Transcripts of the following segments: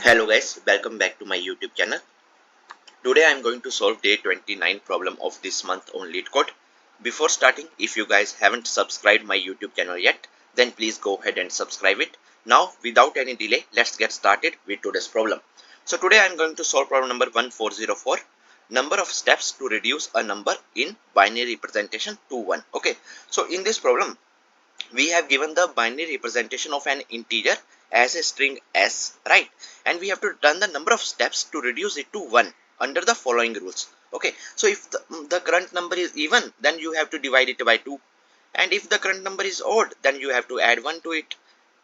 Hello guys, welcome back to my YouTube channel. Today I am going to solve day 29 problem of this month on LeetCode. Before starting, if you guys haven't subscribed my YouTube channel yet, then please go ahead and subscribe it. Now without any delay, let's get started with today's problem. So today I am going to solve problem number 1404. Number of steps to reduce a number in binary representation to 1. Okay, so in this problem, we have given the binary representation of an integer as a string s, right? And we have to turn the number of steps to reduce it to 1 under the following rules. Okay, so if the current number is even, then you have to divide it by 2, and if the current number is odd, then you have to add 1 to it.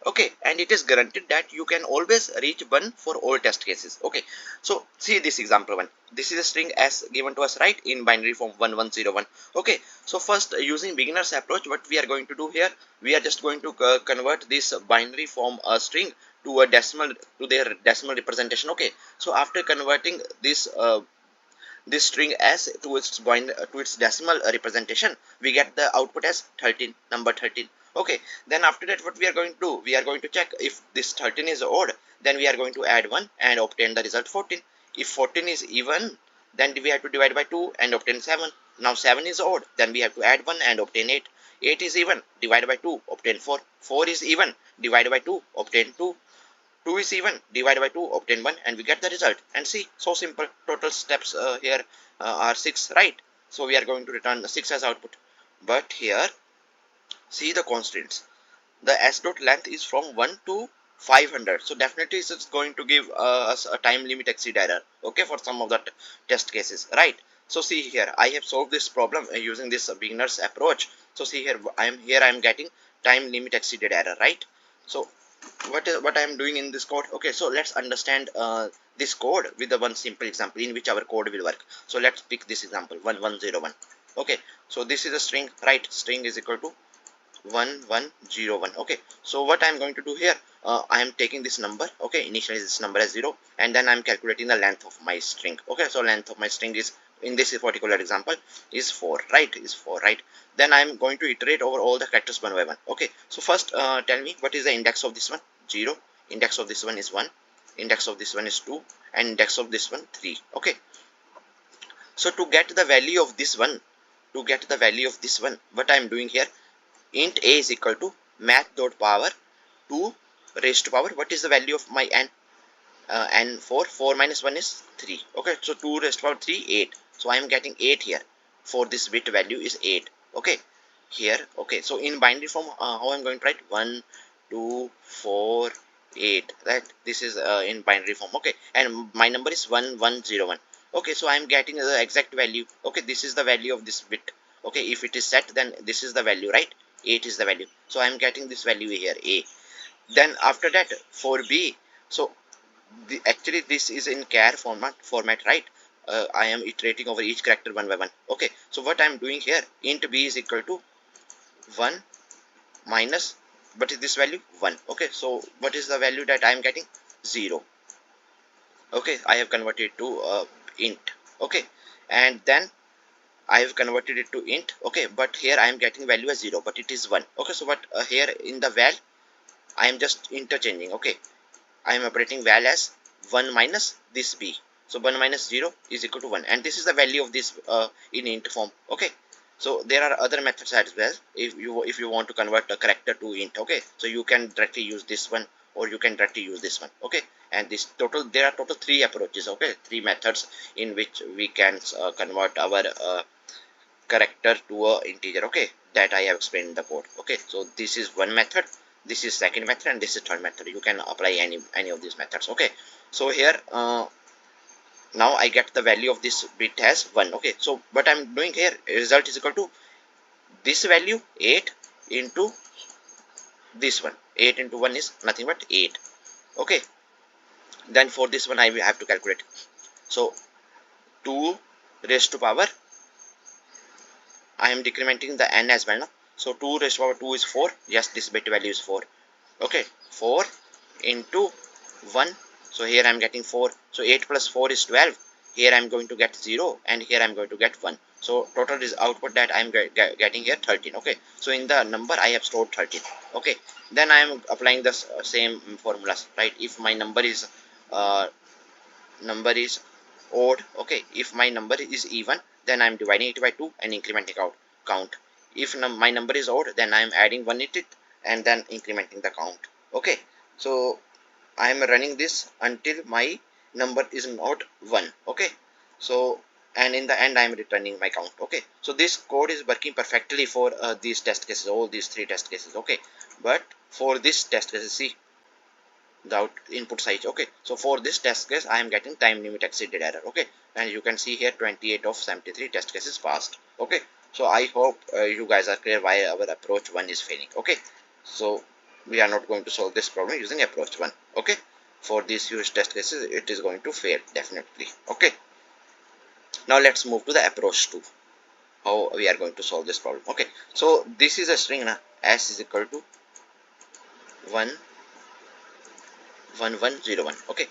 Okay, and it is guaranteed that you can always reach 1 for all test cases. Okay, so see this example 1. This is a string s given to us, right, in binary form 1101. Okay, so first, using beginner's approach, what we are going to do here, we are just going to convert this binary form string to a decimal, to their decimal representation. Okay, so after converting this string as to its decimal representation, we get the output as 13, number 13. Okay, then after that, what we are going to do, we are going to check if this 13 is odd, then we are going to add 1 and obtain the result 14. If 14 is even, then we have to divide by 2 and obtain 7. Now 7 is odd, then we have to add 1 and obtain 8. 8 is even, divide by 2, obtain 4. 4 is even, divide by 2, obtain 2. 2 is even, divide by 2, obtain 1, and we get the result. And see, so simple. Total steps here are 6, right? So we are going to return the 6 as output. But here, see the constraints. The s dot length is from 1 to 500. So definitely it's going to give us a time limit exceed error. Okay, for some of the test cases, right? So see here, I have solved this problem using this beginner's approach. So see here, I am getting time limit exceeded error, right? So what I am doing in this code. Okay, so let's understand this code with the one simple example in which our code will work. So let's pick this example 1101. Okay, so this is a string, right? String is equal to 1101. Okay, so what I'm going to do here, I am taking this number, okay, initialize this number as 0, and then I'm calculating the length of my string. Okay, so length of my string is, in this particular example, is 4, right? Is 4, right? Then I'm going to iterate over all the characters one by one. Okay, so first, tell me what is the index of this one. 0. Index of this one is 1. Index of this one is 2, and index of this one 3. Okay, so to get the value of this one, what I'm doing here, int a is equal to math dot power 2 raised to power, what is the value of my n? And 4 minus 1 is 3. Okay, so 2 raised to power 3, 8. So I am getting 8 here. For this bit value is 8. Okay, here. Okay, so in binary form, how I'm going to write 1 2 4 8, right? This is in binary form. Okay, and my number is 1101. Okay, so I am getting the exact value. Okay, this is the value of this bit. Okay, if it is set, then this is the value, right? 8 is the value. So I am getting this value here, a. Then after that, for b, so actually this is in char format, right? I am iterating over each character one by one. Okay, so what I am doing here, int b is equal to 1 minus, what is this value? 1. Okay, so what is the value that I am getting? 0. Okay, I have converted it to int. Okay, and then I have converted it to int. Okay, but here I am getting value as 0, but it is 1. Okay, so what here in the val, I am just interchanging. Okay, I am operating val as 1 minus this b. So 1 minus 0 is equal to 1, and this is the value of this in int form. Okay, so there are other methods as well if you want to convert a character to int. Okay, so you can directly use this one, or you can directly use this one. Okay, and this total, there are total 3 approaches. Okay, 3 methods in which we can convert our character to a integer. Okay, that I have explained in the code. Okay, so this is one method, this is second method, and this is third method. You can apply any of these methods. Okay, so here now I get the value of this bit as 1. Okay, so what I'm doing here, result is equal to this value 8 into this one. 8 into 1 is nothing but 8. Okay, then for this one I will have to calculate. So 2 raised to power, I am decrementing the n as well now. So 2 raised to power 2 is 4. Yes, this bit value is 4. Okay, 4 into 1. So here I am getting 4. So 8 plus 4 is 12. Here I am going to get 0, and here I am going to get 1. So total is output that I am getting here 13. Okay, so in the number I have stored 13. Okay, then I am applying the same formulas, right? If my number is uh, number is odd, okay, if my number is even, then I'm dividing it by 2 and incrementing out count. If my number is odd, then I'm adding 1 in it and then incrementing the count. Okay, so I'm running this until my number is not 1. Okay, so and in the end I'm returning my count. Okay, so this code is working perfectly for these test cases, all these 3 test cases. Okay, but for this test case, see the input size. Okay, so for this test case I am getting time limit exceeded error. Okay, and you can see here 28 of 73 test cases passed. Okay, so I hope you guys are clear why our approach 1 is failing. Okay, so we are not going to solve this problem using approach 1. Okay, for these huge test cases it is going to fail definitely. Okay, now let's move to the approach 2, how we are going to solve this problem. Okay, so this is a string na, s is equal to 1 1101. Okay,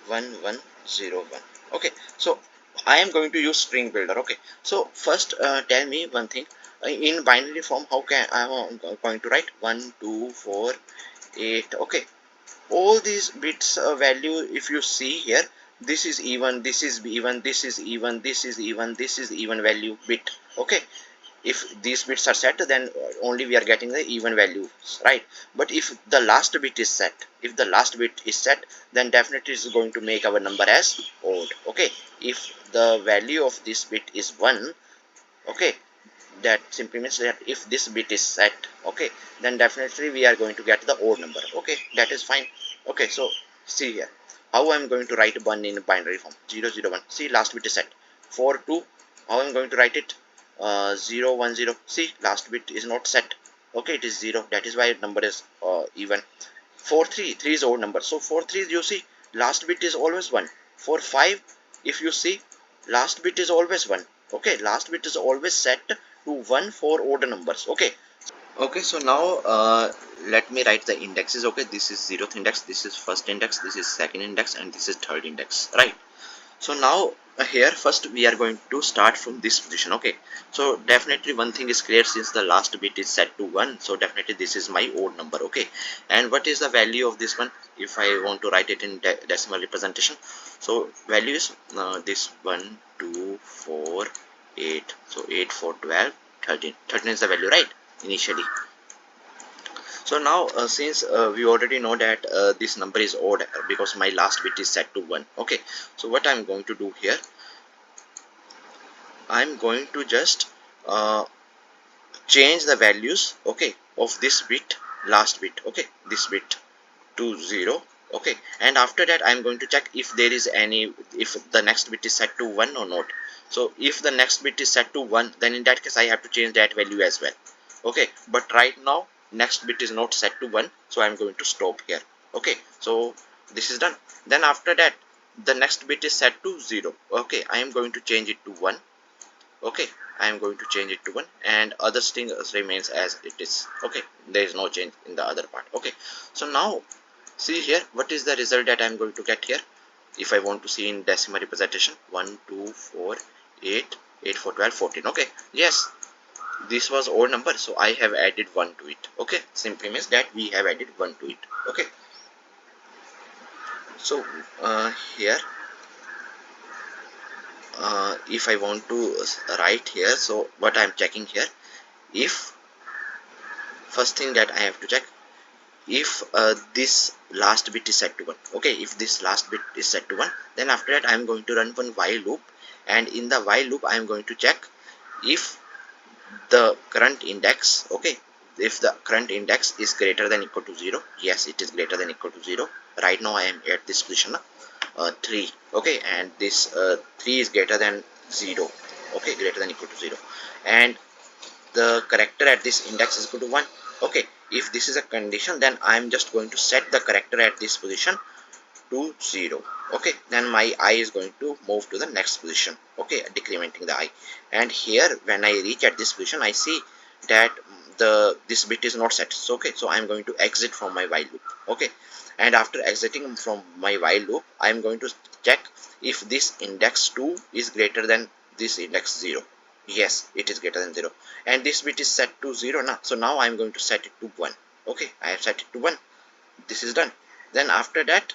1101. Okay, so I am going to use string builder. Okay, so first tell me one thing, in binary form how can I am going to write 1 2 4 8. Okay, all these bits value, if you see here, this is even, this is even, this is even, this is even, this is even value bit. Okay, if these bits are set, then only we are getting the even values, right? But if the last bit is set, if the last bit is set, then definitely is going to make our number as odd. Okay, if the value of this bit is 1, okay, that simply means that if this bit is set, okay, then definitely we are going to get the odd number. Okay, that is fine. Okay, so see here how I'm going to write 1 in binary form. 001, see last bit is set. 42, how I'm going to write it, 010, see last bit is not set. Okay, it is 0, that is why number is even. 43, 3 is odd number, so 43 you see last bit is always 1. 45, if you see last bit is always 1. Okay, last bit is always set to 1 for odd numbers. Okay, okay, so now let me write the indexes. Okay, this is 0th index, this is first index, this is second index, and this is third index, right? So now here first we are going to start from this position. Okay, so definitely one thing is clear, since the last bit is set to 1, so definitely this is my odd number. Okay, and what is the value of this one if I want to write it in decimal representation? So value is this 1 2 4 8, so 8 4 12 13. 13 is the value, right, initially. So now since we already know that this number is odd because my last bit is set to 1. Okay, so what I'm going to do here, I'm going to just uh, change the values, okay, of this bit, last bit, okay, this bit to 0. Okay, and after that I'm going to check if there is any, if the next bit is set to 1 or not. So if the next bit is set to 1, then in that case I have to change that value as well. Okay, but right now next bit is not set to 1, so I'm going to stop here. Okay, so this is done. Then after that the next bit is set to 0. Okay, I am going to change it to 1. Okay, I am going to change it to 1, and other string remains as it is. Okay, there is no change in the other part. Okay, so now see here what is the result that I am going to get here. If I want to see in decimal representation, 1 2 4 8 8 4 12 14. Okay, yes, this was odd number, so I have added 1 to it. Okay, simply means that we have added 1 to it. Okay, so here if I want to write here, so what I am checking here, if first thing that I have to check, if this last bit is set to 1. Okay, if this last bit is set to 1, then after that I am going to run one while loop, and in the while loop I am going to check if the current index, okay, if the current index is greater than equal to 0. Yes, it is greater than equal to 0. Right now I am at this position 3. Okay, and this 3 is greater than 0. Okay, greater than equal to 0, and the character at this index is equal to 1. Okay, if this is a condition, then I am just going to set the character at this position to 0. Okay, then my I is going to move to the next position. Okay, decrementing the I, and here when I reach at this position I see that this bit is not set. So okay, so I am going to exit from my while loop. Okay, and after exiting from my while loop I am going to check if this index 2 is greater than this index 0. Yes, it is greater than 0, and this bit is set to 0 now, so now I am going to set it to 1. Okay, I have set it to 1. This is done. Then after that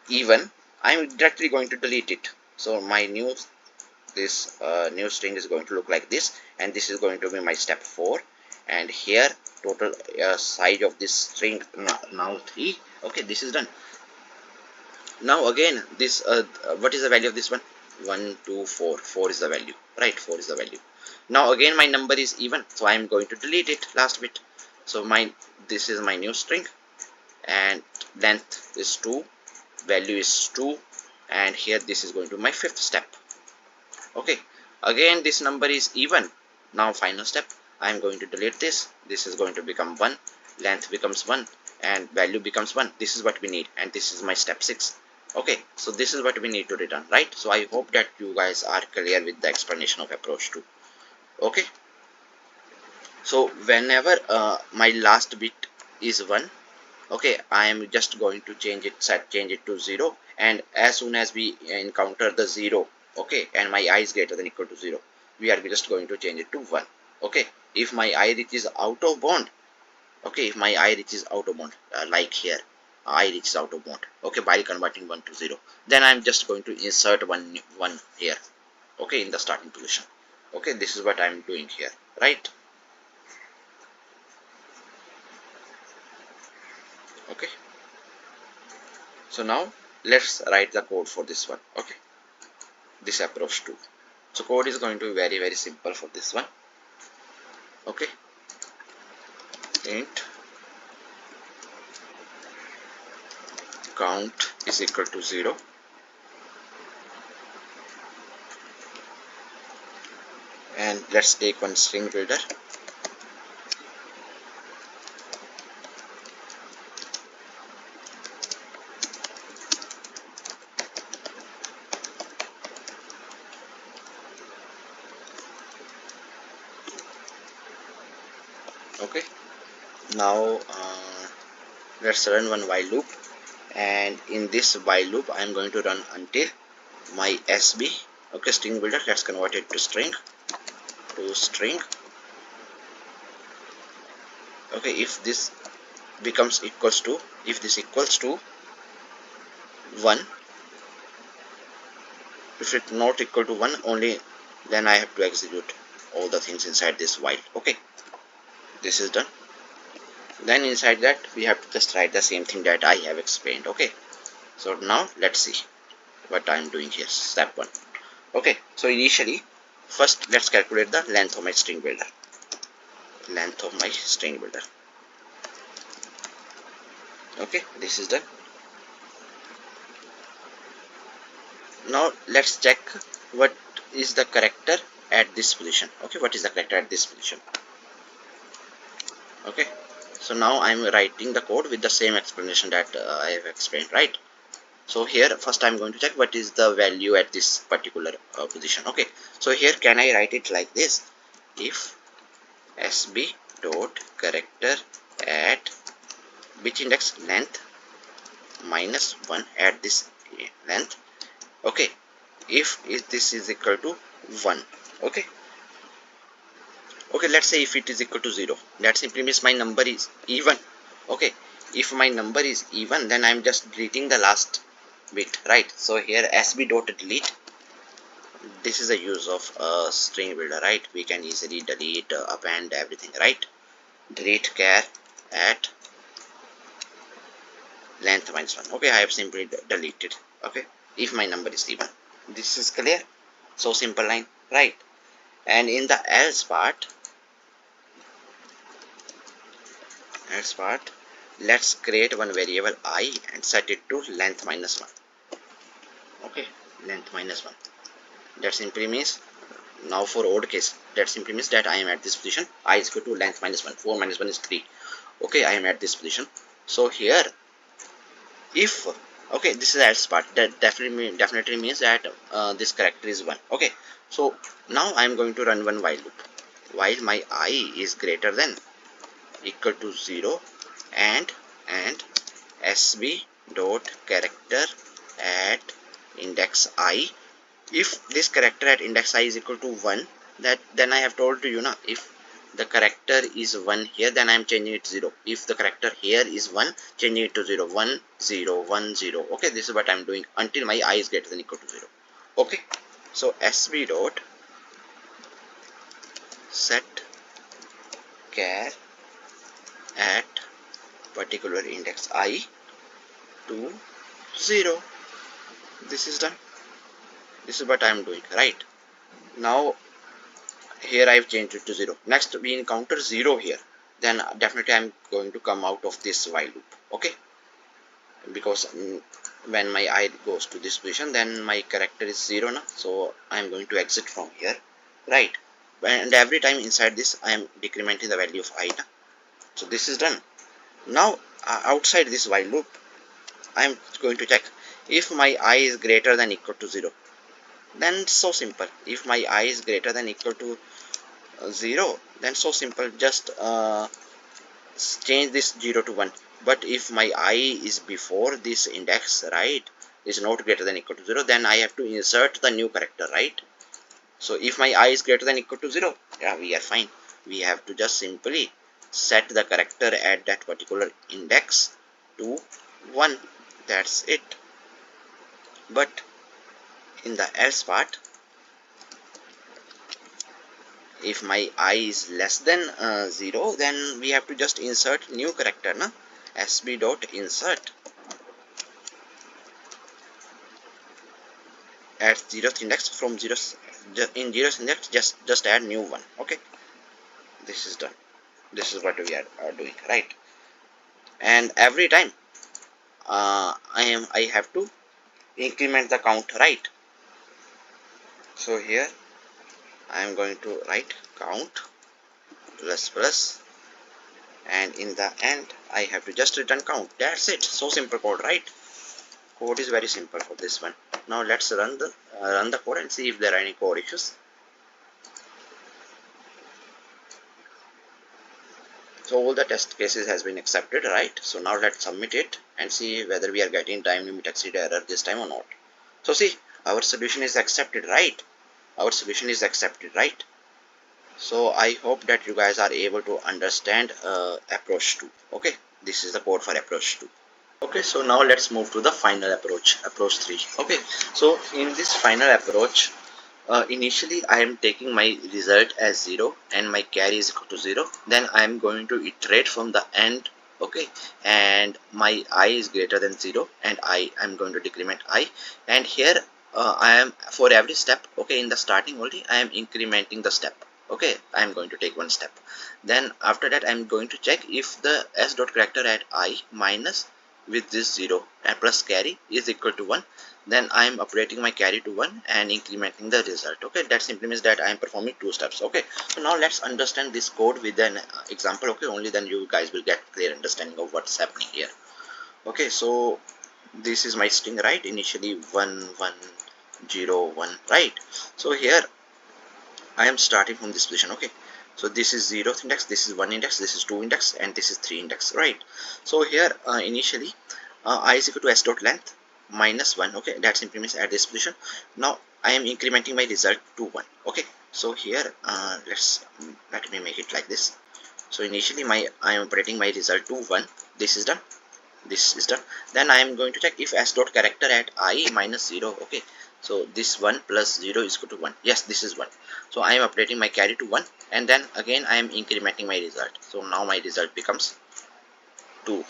even, I'm directly going to delete it. So my new new string is going to look like this, and this is going to be my step 4. And here total size of this string now 3. Okay, this is done. Now again this what is the value of this one? 1 2 4. 4 is the value, right? 4 is the value. Now again my number is even, so I am going to delete it last bit. So this is my new string, and length is 2, value is 2, and here this is going to be my 5th step. Okay, again this number is even. Now final step, I am going to delete this. This is going to become 1, length becomes 1, and value becomes 1. This is what we need, and this is my step 6. Okay, so this is what we need to return, right? So I hope that you guys are clear with the explanation of approach 2. Okay, so whenever my last bit is 1, okay, I am just going to change it to 0, and as soon as we encounter the 0, okay, and my I is greater than equal to 0, we are just going to change it to 1. Okay, if my I reaches out of bound, okay, if my I reaches out of bound, like here I reaches out of bound, okay, by converting 1 to 0, then I'm just going to insert one here, okay, in the starting position. Okay, this is what I'm doing here, right? Okay, so now let's write the code for this one. Okay, this approach 2. So code is going to be very simple for this one. Okay, int count is equal to 0, and let's take one string builder. Okay, now let's run one while loop, and in this while loop I am going to run until my SB, okay, string builder, let's convert it to string. Okay, if this becomes equals to, if this equals to 1, if it's not equal to 1 only, then I have to execute all the things inside this while. Okay, this is done. Then inside that we have to just write the same thing that I have explained. Okay, so now let's see what I am doing here. Step 1. Okay, so initially first let's calculate the length of my string builder. Okay, this is done. Now let's check what is the character at this position. Okay, what is the character at this position? Okay, so now I'm writing the code with the same explanation that I have explained, right? So here first I'm going to check what is the value at this particular position. Okay, so here can I write it like this? If SB dot character at which index, length minus 1 at this length. Okay, if this is equal to 1. Okay, let's say if it is equal to 0, that simply means my number is even. Okay, if my number is even, then I'm just deleting the last bit, right? So here SB dot delete, this is a use of a string builder, right? We can easily delete, append everything, right? Delete char at length minus 1. Okay, I have simply deleted. Okay, if my number is even, this is clear. So simple line, right? And in the else part, let's create one variable I and set it to length minus 1. Okay, length minus 1. That simply means, now for odd case, that simply means that I am at this position. I is equal to length minus 1. 4 minus 1 is 3. Okay, I am at this position. So here, if, okay, this is else part, that definitely means that this character is 1. Okay, so now I am going to run one while loop while my I is greater than equal to 0, and SB dot character at index I. If this character at index I is equal to 1, that then I have told you now, if the character is 1 here, then I am changing it to 0. If the character here is 1, changing it to 0. 1 0 1 0. Okay, this is what I am doing until my I is greater than equal to 0. Okay, so sb dot set char at particular index I to 0. This is done. This is what I am doing, right? Now here I have changed it to 0. Next we encounter 0 here, then definitely I am going to come out of this while loop. Okay, because when my I goes to this position, then my character is 0 now, so I am going to exit from here, right? And every time inside this I am decrementing the value of I now. So this is done. Now outside this while loop I am going to check if my I is greater than equal to 0. Then it's so simple. If my I is greater than equal to 0, then so simple, just change this 0 to 1. But if my I is before this index, right, is not greater than equal to 0, then I have to insert the new character, right? So if my I is greater than equal to 0, yeah, we are fine. We have to just simply set the character at that particular index to 1. That's it. But in the else part, if my I is less than 0, then we have to just insert new character, na? sb dot insert at 0th index. From 0 in 0th index, just add new one. Okay, this is done. This is what we are doing, right? And every time I have to increment the count, right? So here I am going to write count plus plus, and in the end I have to just return count. That's it. So simple code, right? Code is very simple for this one. Now let's run the code and see if there are any code issues. So all the test cases has been accepted, right? So now let's submit it and see whether we are getting time limit exceed error this time or not. So see, our solution is accepted, right? Our solution is accepted, right? So I hope that you guys are able to understand approach 2. Okay, this is the code for approach 2. Okay, so now let's move to the final approach 3. Okay, so in this final approach, initially I am taking my result as 0 and my carry is equal to 0. Then I am going to iterate from the end. Okay, and my I is greater than 0 and I am going to decrement I, and here I am for every step, okay, in the starting only I am incrementing the step. Okay, I am going to take one step. Then after that I am going to check if the s dot character at I minus with this 0 and plus carry is equal to 1, then I am updating my carry to 1 and incrementing the result. Okay, that simply means that I am performing two steps. Okay, so now let's understand this code with an example. Okay, only then you guys will get clear understanding of what's happening here. Okay, so this is my string, right? Initially 1 1 0 1, right? So here I am starting from this position. Okay, so this is 0th index, this is 1 index, this is 2 index, and this is 3 index, right? So here initially I is equal to s dot length minus 1. Okay, that simply means at this position. Now I am incrementing my result to 1. Okay, so here let me make it like this. So initially I am operating my result to 1. This is done. This is done. Then I am going to check if s dot character at I minus 0. Okay, so this 1 plus 0 is equal to 1. Yes, this is 1. So I am updating my carry to 1, and then again I am incrementing my result. So now my result becomes 2.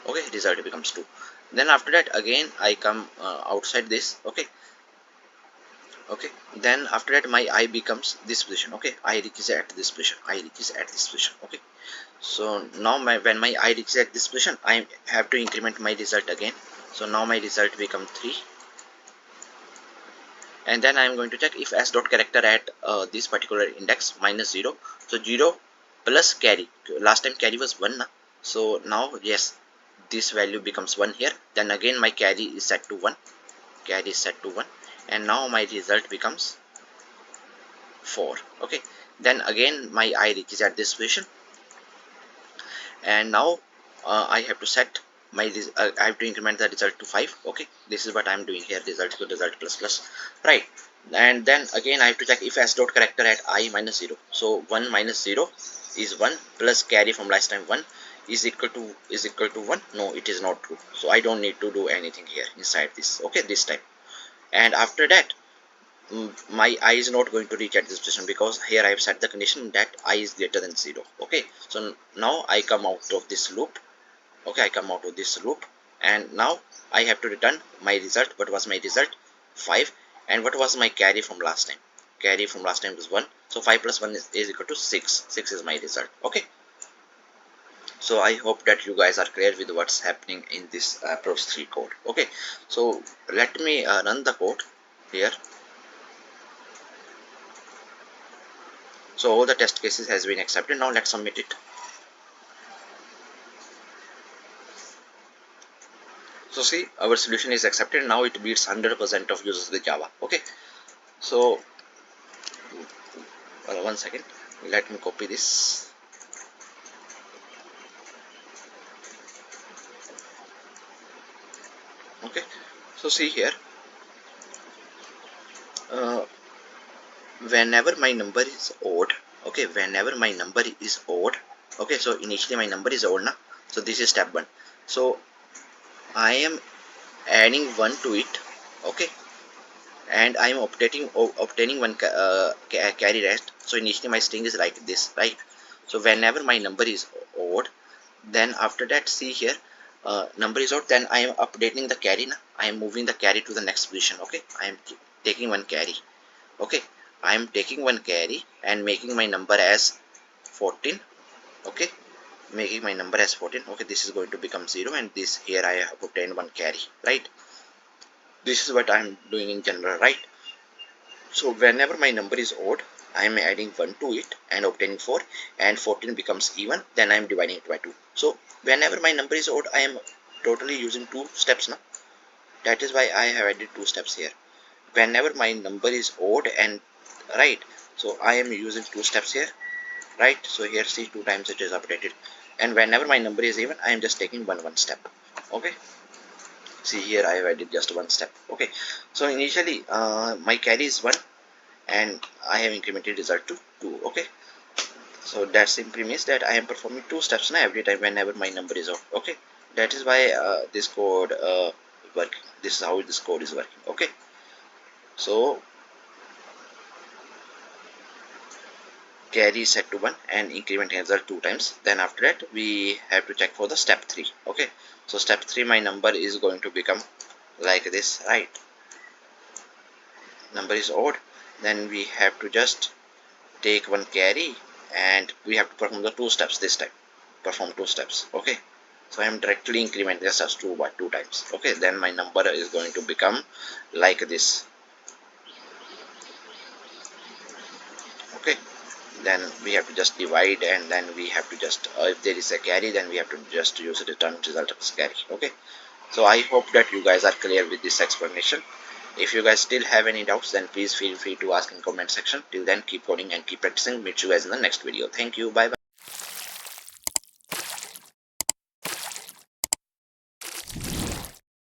Okay, result becomes 2. Then after that again I come outside this. Okay, then after that my I becomes this position. Okay, I reaches at this position, I reaches at this position. Okay, so now when my I reaches at this position, I have to increment my result again. So now my result become 3, and then I am going to check if s dot character at this particular index minus 0. So 0 plus carry, last time carry was 1 na? So now yes, this value becomes 1 here. Then again my carry is set to 1, carry is set to 1, and now my result becomes 4. Okay, then again my I reaches at this position, and now I have to set my I have to increment the result to 5. Okay, this is what I am doing here, result to result plus plus, right? And then again I have to check if s dot character at I minus 0. So 1 minus 0 is 1 plus carry from last time 1 is equal to 1. No, it is not true, so I don't need to do anything here inside this. Okay, this time. And after that, my I is not going to reach at this position because here I have set the condition that I is greater than 0. Okay, so now I come out of this loop. Okay, I come out of this loop, and now I have to return my result. What was my result? 5. And what was my carry from last time? Carry from last time was 1, so 5 plus 1 is equal to 6. 6 is my result. Okay, so I hope that you guys are clear with what's happening in this Pros 3 code. Okay, so let me run the code here. So all the test cases has been accepted. Now let's submit it. So see, our solution is accepted. Now it beats 100% of users with Java. Okay, so one second, let me copy this. Okay, so see here, whenever my number is odd, okay, whenever my number is odd, okay, so initially my number is odd now, so this is step 1. So I am adding 1 to it, okay, and I am obtaining one carry rest. So initially my string is like this, right? So whenever my number is odd, then after that, see here, number is odd, then I am updating the carry now. I am moving the carry to the next position. Okay, I am taking one carry. Okay, I am taking one carry and making my number as 14. Okay, making my number as 14. Okay, this is going to become 0, and this here I have obtained one carry, right? This is what I am doing in general, right? So whenever my number is odd, I am adding 1 to it and obtaining 4, and 14 becomes even, then I am dividing it by 2. So whenever my number is odd, I am totally using 2 steps now. That is why I have added 2 steps here. Whenever my number is odd, and right, so I am using 2 steps here, right? So here see 2 times it is updated, and whenever my number is even, I am just taking one step. Okay, see here I have added just 1 step. Okay, so initially my carry is 1 and I have incremented result to 2. Okay, so that simply means that I am performing 2 steps now every time whenever my number is out. Okay, that is why this code working. This is how this code is working. Okay, so carry is set to 1 and increment result 2 times. Then after that we have to check for the step 3. Okay, so step 3, my number is going to become like this, right? Number is odd, then we have to just take one carry and we have to perform the 2 steps this time. Perform 2 steps. Okay, so I am directly increment this as 2 by 2 times. Okay, then my number is going to become like this. Okay, then we have to just divide, and then we have to just if there is a carry, then we have to just use a return result as carry. Okay, so I hope that you guys are clear with this explanation. If you guys still have any doubts, then please feel free to ask in comment section. Till then, keep coding and keep practicing. Meet you guys in the next video. Thank you. Bye bye.